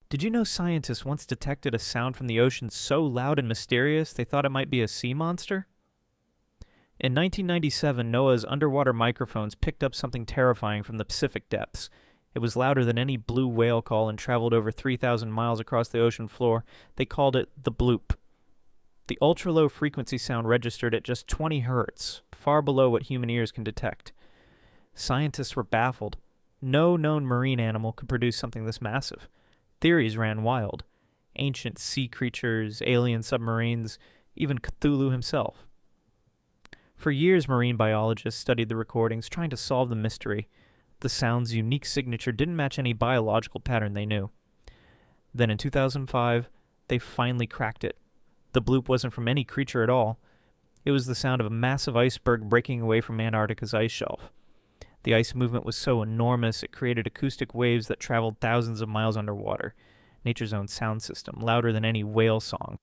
Did you know scientists once detected a sound from the ocean so loud and mysterious they thought it might be a sea monster? In 1997, NOAA's underwater microphones picked up something terrifying from the Pacific depths. It was louder than any blue whale call and traveled over 3,000 miles across the ocean floor. They called it the BLOOP. The ultra-low frequency sound registered at just 20 hertz, far below what human ears can detect. Scientists were baffled. No known marine animal could produce something this massive. Theories ran wild. Ancient sea creatures, alien submarines, even Cthulhu himself. For years, marine biologists studied the recordings, trying to solve the mystery. The sound's unique signature didn't match any biological pattern they knew. Then in 2005, they finally cracked it. The bloop wasn't from any creature at all. It was the sound of a massive iceberg breaking away from Antarctica's ice shelf. The ice movement was so enormous it created acoustic waves that traveled thousands of miles underwater. Nature's own sound system, louder than any whale song.